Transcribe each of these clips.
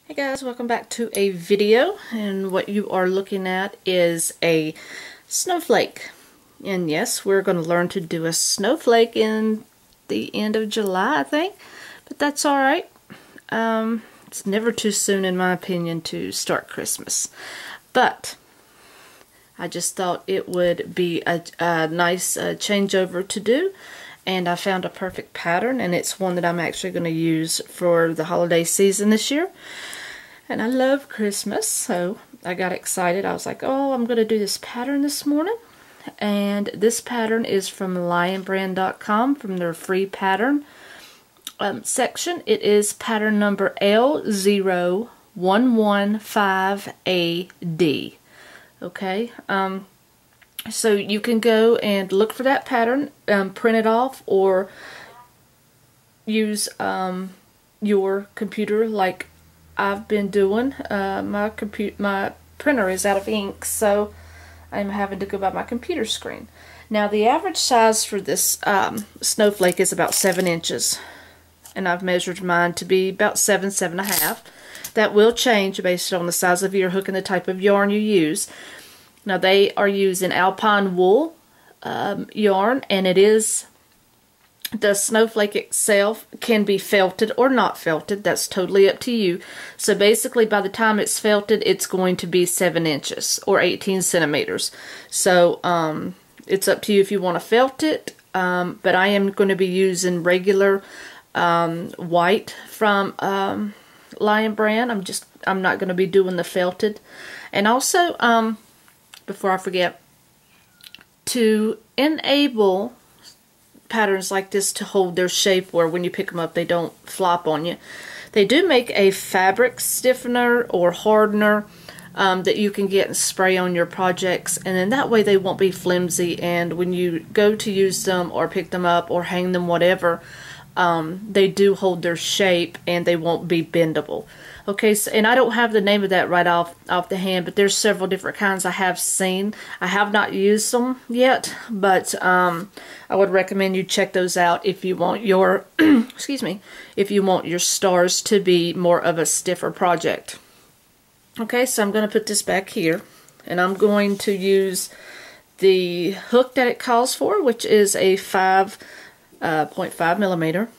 Hey guys, welcome back to a video, and what you are looking at is a snowflake. And yes, we're going to learn to do a snowflake in the end of July, I think, but that's alright. It's never too soon, in my opinion, to start Christmas, but I just thought it would be a nice changeover to do. And I found a perfect pattern, and it's one that I'm actually going to use for the holiday season this year. And I love Christmas, so I got excited. I was like, oh, I'm going to do this pattern this morning. And this pattern is from lionbrand.com, from their free pattern section. It is pattern number L0115AD. Okay, so you can go and look for that pattern, print it off, or use your computer like I've been doing. My printer is out of ink, so I'm having to go by my computer screen. Now the average size for this snowflake is about 7 inches, and I've measured mine to be about 7.5. That will change based on the size of your hook and the type of yarn you use. Now they are using alpine wool yarn, and it is, the snowflake itself can be felted or not felted. That's totally up to you. So basically by the time it's felted, it's going to be 7 inches or 18 centimeters. So it's up to you if you want to felt it, but I am going to be using regular white from Lion Brand. I'm not going to be doing the felted. And also, before I forget, to enable patterns like this to hold their shape where when you pick them up they don't flop on you, they do make a fabric stiffener or hardener that you can get and spray on your projects, and then that way they won't be flimsy, and when you go to use them or pick them up or hang them, whatever, they do hold their shape and they won't be bendable. Okay, so, and I don't have the name of that right off the hand, but there's several different kinds I have seen. I have not used them yet, but I would recommend you check those out if you want your excuse me, if you want your stars to be more of a stiffer project. Okay, so I'm going to put this back here, and I'm going to use the hook that it calls for, which is a 5.5 millimeter.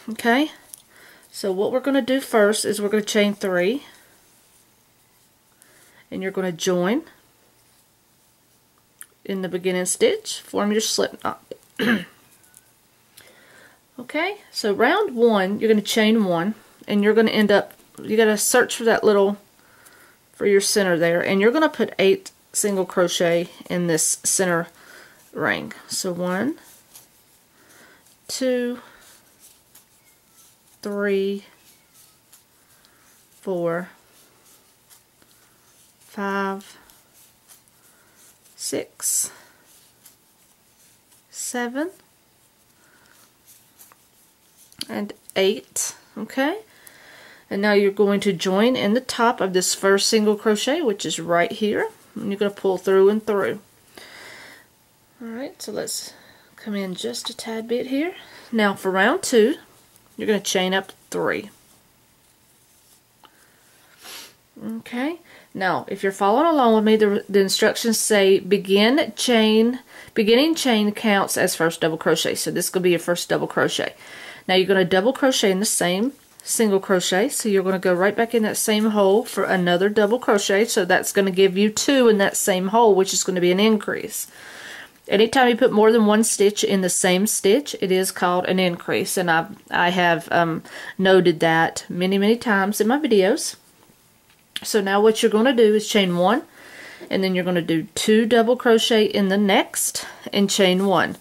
Okay. So what we're going to do first is we're going to chain 3, and you're going to join in the beginning stitch, form your slip knot. Okay, so round 1 you're going to chain 1, and you're going to end up, you got to search for that little, for your center there, and you're going to put 8 single crochet in this center ring. So 1, 2, 3, 4, 5, 6, 7, and 8. Okay, and now you're going to join in the top of this first single crochet, which is right here, and you're going to pull through and through. Alright, so let's come in just a tad bit here. Now for round 2, you're going to chain up 3. Okay, now if you're following along with me, the instructions say beginning chain counts as first double crochet. So this will be your first double crochet. Now you're going to double crochet in the same single crochet, so you're going to go right back in that same hole for another double crochet. So that's going to give you 2 in that same hole, which is going to be an increase. Anytime you put more than 1 stitch in the same stitch, it is called an increase, and I have noted that many times in my videos. So now what you're going to do is chain 1, and then you're going to do 2 double crochet in the next, and chain 1,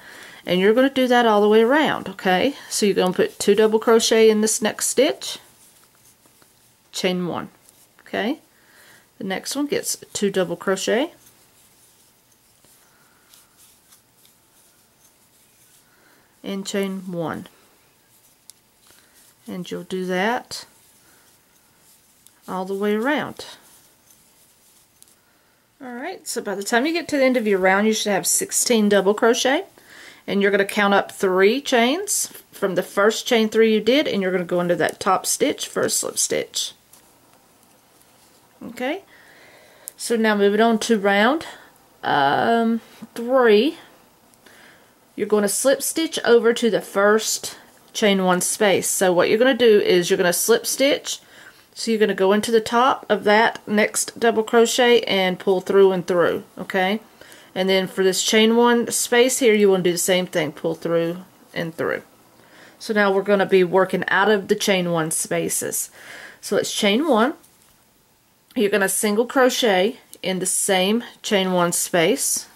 and you're going to do that all the way around. Okay, so you're going to put 2 double crochet in this next stitch, chain 1. Okay, the next one gets 2 double crochet, and chain 1, and you'll do that all the way around. Alright, so by the time you get to the end of your round, you should have 16 double crochet, and you're going to count up 3 chains from the first chain 3 you did, and you're going to go into that top stitch for a slip stitch. Okay, so now moving on to round 3, you're going to slip stitch over to the first chain 1 space. So what you're going to do is you're going to slip stitch, so you're going to go into the top of that next double crochet and pull through and through, okay? And then for this chain 1 space here, you want to do the same thing, pull through and through. So now we're going to be working out of the chain 1 spaces. So it's chain 1, you're going to single crochet in the same chain 1 space,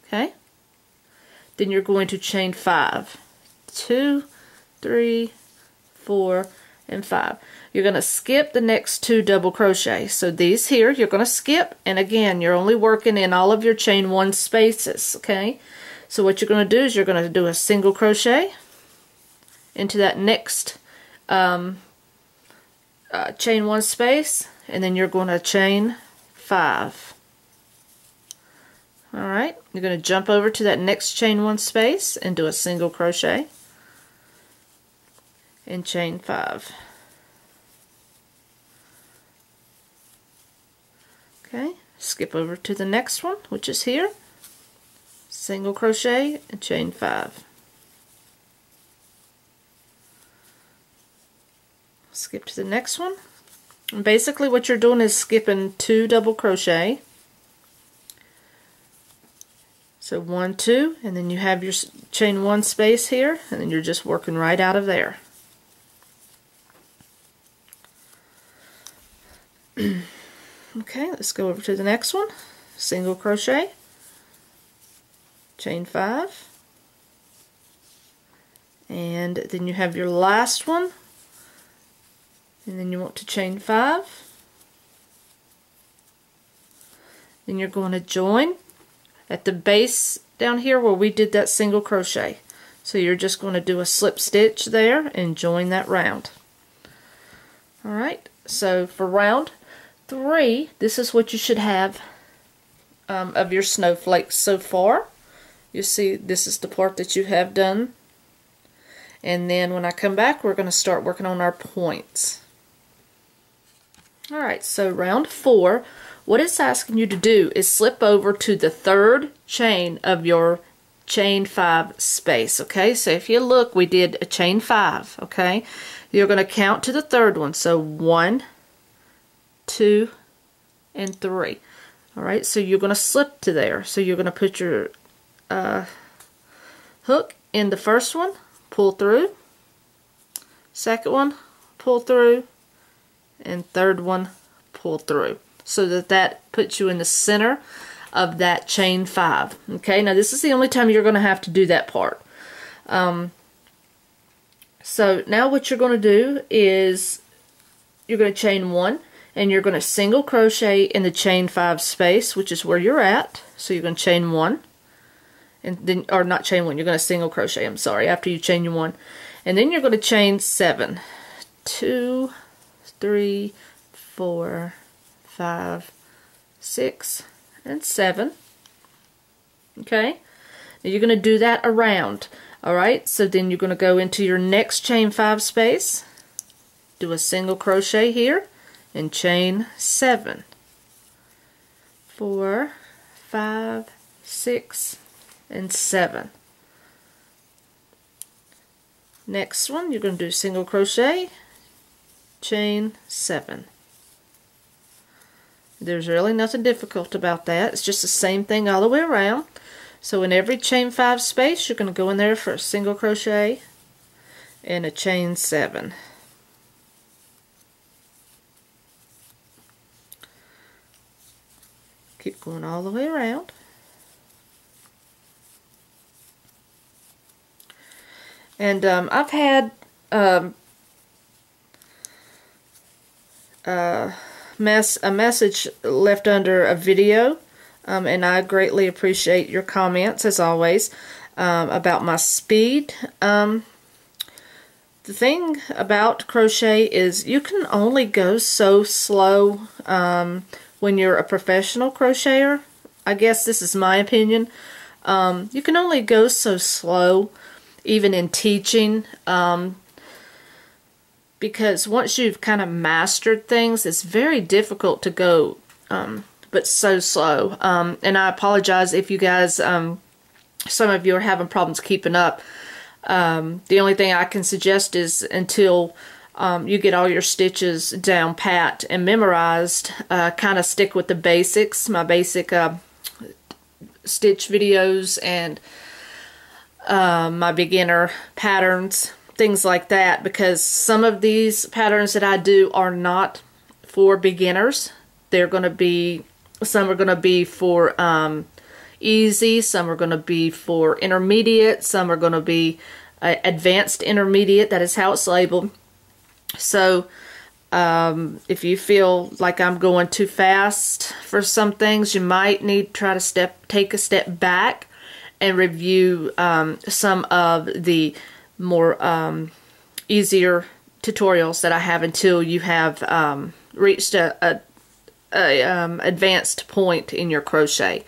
okay? Then you're going to chain 5, 2, 3, 4, and 5. You're going to skip the next 2 double crochet. So these here you're going to skip, and again you're only working in all of your chain 1 spaces, okay? So what you're going to do is you're going to do a single crochet into that next chain 1 space, and then you're going to chain 5. Alright, you're going to jump over to that next chain 1 space and do a single crochet and chain 5. Okay, skip over to the next one, which is here, single crochet and chain 5. Skip to the next one. And basically what you're doing is skipping 2 double crochet. So 1, 2, and then you have your chain 1 space here, and then you're just working right out of there. Okay, let's go over to the next one. Single crochet, chain 5, and then you have your last one, and then you want to chain 5. Then you're going to join at the base down here where we did that single crochet. So you're just going to do a slip stitch there and join that round. Alright, so for round 3, this is what you should have of your snowflakes so far. You see this is the part that you have done. And then when I come back, we're going to start working on our points. Alright, so round 4, what it's asking you to do is slip over to the 3rd chain of your chain 5 space, okay? So if you look, we did a chain 5, okay? You're going to count to the 3rd one, so 1, 2, and 3. Alright, so you're going to slip to there. So you're going to put your hook in the first one, pull through, second one, pull through, and third one, pull through, so that puts you in the center of that chain 5. Okay, now this is the only time you're going to have to do that part. So now what you're going to do is you're going to chain 1, and you're going to single crochet in the chain 5 space, which is where you're at. So you're going to chain 1, and then, or not chain 1, you're going to single crochet, I'm sorry, after you chain your 1, and then you're going to chain 7, 2, 3, 4, 5, 6, and 7. Okay, now you're going to do that around. Alright, so then you're going to go into your next chain 5 space, do a single crochet here, and chain 7, 4, 5, 6, and 7. Next one, you're going to do single crochet, chain 7. There's really nothing difficult about that. It's just the same thing all the way around. So in every chain 5 space, you're going to go in there for a single crochet and a chain 7. Keep going all the way around. And I've had a message left under a video, and I greatly appreciate your comments as always about my speed. The thing about crochet is you can only go so slow when you're a professional crocheter. I guess this is my opinion. You can only go so slow even in teaching. because once you've kind of mastered things, it's very difficult to go, but so slow. And I apologize if you guys, some of you are having problems keeping up. The only thing I can suggest is until you get all your stitches down pat and memorized, kind of stick with the basics, my basic stitch videos and my beginner patterns, things like that, because some of these patterns that I do are not for beginners. They're going to be, some are going to be for easy, some are going to be for intermediate, some are going to be advanced intermediate. That is how it's labeled. So if you feel like I'm going too fast for some things, you might need to try to take a step back and review some of the more easier tutorials that I have until you have reached a advanced point in your crochet.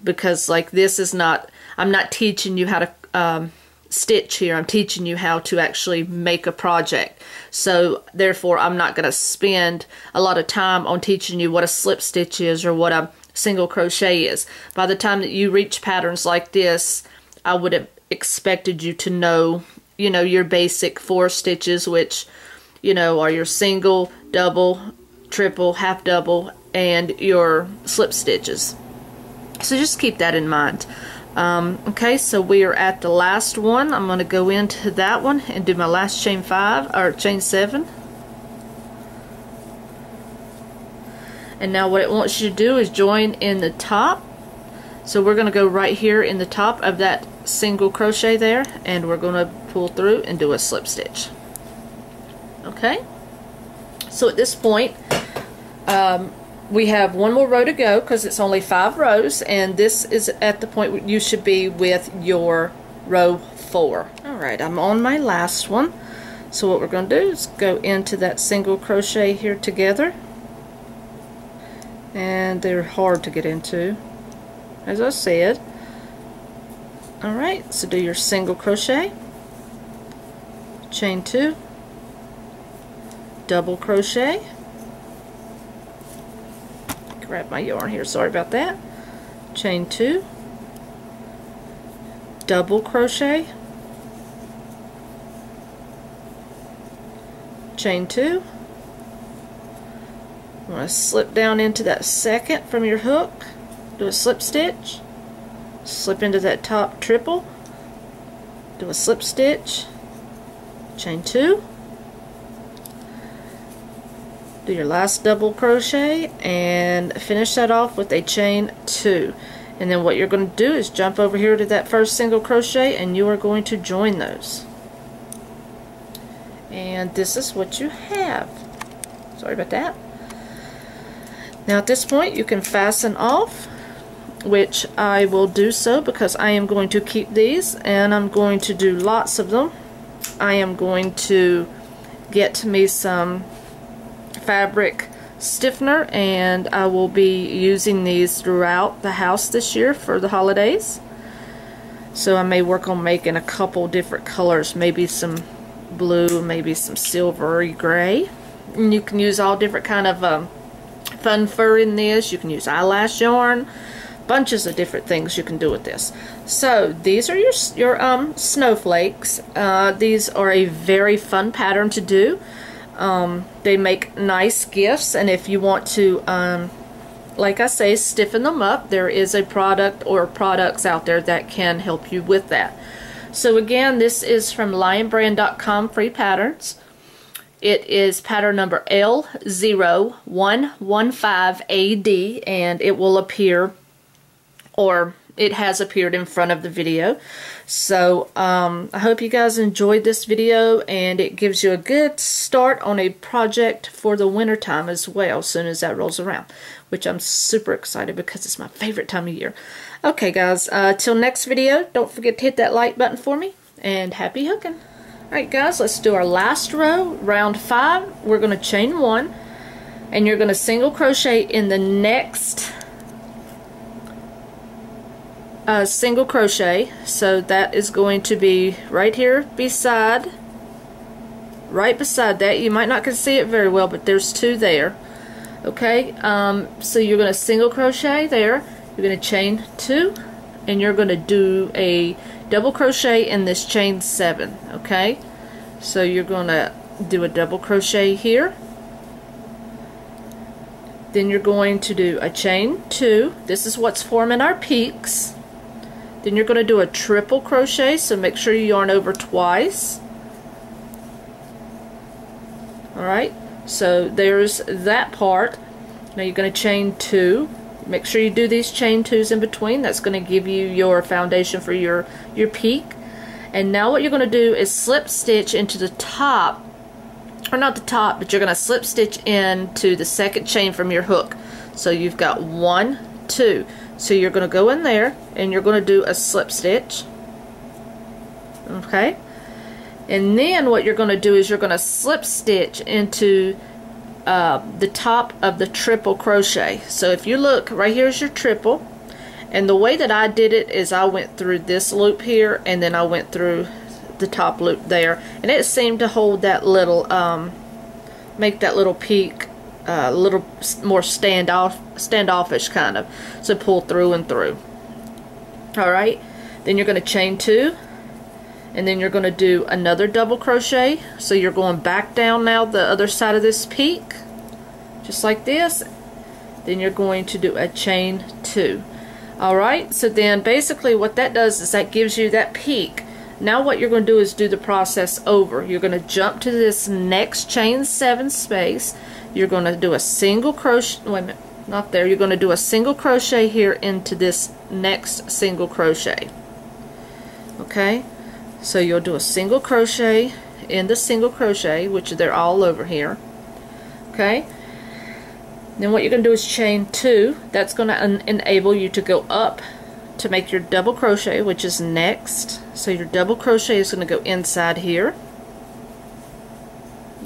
Because like this is not, I'm not teaching you how to stitch here. I'm teaching you how to actually make a project. So therefore I'm not going to spend a lot of time on teaching you what a slip stitch is or what a single crochet is. By the time that you reach patterns like this, I would have expected you to know, you know, your basic 4 stitches, which, you know, are your single, double, triple, half double, and your slip stitches. So just keep that in mind. Okay, so we are at the last one. I'm going to go into that one and do my last chain 5 or chain 7. And now what it wants you to do is join in the top. So we're going to go right here in the top of that single crochet there, and we're going to pull through and do a slip stitch. Okay, so at this point we have one more row to go because it's only 5 rows, and this is at the point where you should be with your row 4. Alright, I'm on my last one. So what we're going to do is go into that single crochet here together, and they're hard to get into, as I said. Alright, so do your single crochet, chain 2, double crochet, grab my yarn here, sorry about that, chain 2, double crochet, chain 2. I'm going to slip down into that second from your hook, do a slip stitch, slip into that top triple, do a slip stitch, chain 2, do your last double crochet, and finish that off with a chain 2. And then what you're going to do is jump over here to that first single crochet, and you are going to join those. And this is what you have. Sorry about that. Now at this point you can fasten off, which I will do so because I am going to keep these and I'm going to do lots of them. I am going to get me some fabric stiffener, and I will be using these throughout the house this year for the holidays. So I may work on making a couple different colors, maybe some blue, maybe some silvery gray. And you can use all different kind of fun fur in this. You can use eyelash yarn, bunches of different things you can do with this. So these are your snowflakes. These are a very fun pattern to do. They make nice gifts, and if you want to, like I say, stiffen them up, there is a product or products out there that can help you with that. So again, this is from lionbrand.com, free patterns. It is pattern number L0115AD, and it will appear, or it has appeared in front of the video. So I hope you guys enjoyed this video, and it gives you a good start on a project for the winter time as well, as soon as that rolls around, which I'm super excited because it's my favorite time of year. Okay guys, till next video, don't forget to hit that like button for me, and happy hooking. Alright guys, let's do our last row, round 5. We're going to chain 1, and you're going to single crochet in the next single crochet. So that is going to be right here beside right beside that. You might not can see it very well, but there's 2 there. Okay, so you're going to single crochet there, you're going to chain 2, and you're going to do a double crochet in this chain 7. Okay, so you're going to do a double crochet here, then you're going to do a chain 2. This is what's forming our peaks. Then you're going to do a triple crochet, so make sure you yarn over twice. Alright, so there's that part. Now you're going to chain 2. Make sure you do these chain 2s in between. That's going to give you your foundation for your peak. And now what you're going to do is slip stitch into the top, or not the top, but you're going to slip stitch into the second chain from your hook. So you've got 1, 2. So you're going to go in there and you're going to do a slip stitch. Okay? And then what you're going to do is you're going to slip stitch into the top of the triple crochet. So if you look, right here's your triple, and the way that I did it is I went through this loop here and then I went through the top loop there, and it seemed to hold that little make that little peak a little more standoffish kind of. So pull through and through. Alright, then you're going to chain 2, and then you're going to do another double crochet. So you're going back down now the other side of this peak, just like this. Then you're going to do a chain 2. Alright, so then basically what that does is that gives you that peak. Now what you're going to do is do the process over. You're going to jump to this next chain 7 space. You're going to do a single crochet, wait a minute, not there, you're going to do a single crochet here into this next single crochet. Okay, so you'll do a single crochet in the single crochet, which they're all over here. Okay, then what you're going to do is chain 2. That's going to enable you to go up to make your double crochet, which is next. So your double crochet is going to go inside here,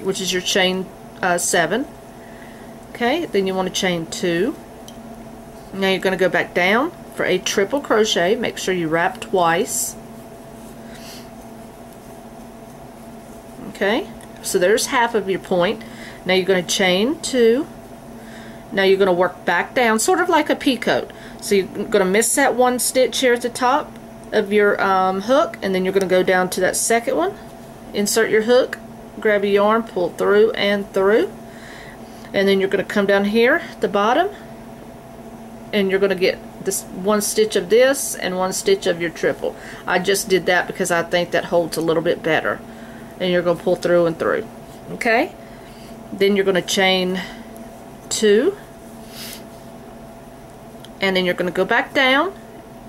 which is your chain 7. Okay, then you want to chain 2. Now you're going to go back down for a triple crochet. Make sure you wrap twice. Okay, so there's half of your point. Now you're going to chain 2. Now you're going to work back down, sort of like a peacoat. So you're going to miss that 1 stitch here at the top of your hook, and then you're going to go down to that second one, insert your hook, grab your yarn, pull through and through, and then you're going to come down here at the bottom, and you're going to get this 1 stitch of this and 1 stitch of your triple. I just did that because I think that holds a little bit better, and you're going to pull through and through. Okay, then you're going to chain 2, and then you're going to go back down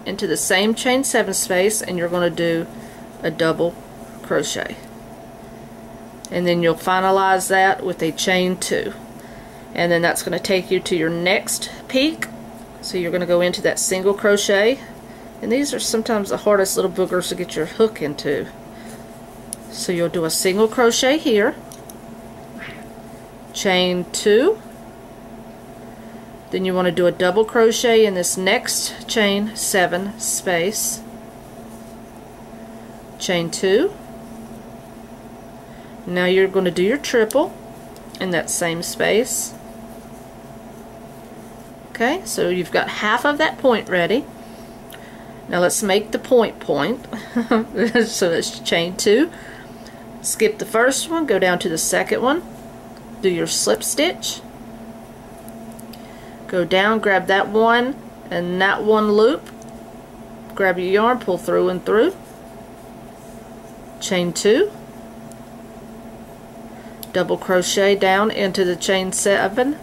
into the same chain 7 space, and you're going to do a double crochet, and then you'll finalize that with a chain 2, and then that's going to take you to your next peak. So you're going to go into that single crochet, and these are sometimes the hardest little boogers to get your hook into. So you'll do a single crochet here, chain 2, then you want to do a double crochet in this next chain 7 space, chain 2. Now you're going to do your triple in that same space. Okay, so you've got half of that point ready. Now let's make the point. So let's chain 2, skip the first one, go down to the second one, do your slip stitch, go down, grab that one and that one loop, grab your yarn, pull through and through, chain 2, double crochet down into the chain 7.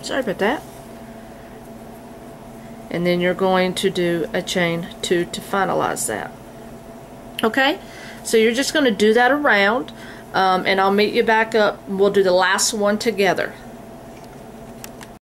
Sorry about that. And then you're going to do a chain 2 to finalize that. Okay, so you're just going to do that around, and I'll meet you back up. We'll do the last one together.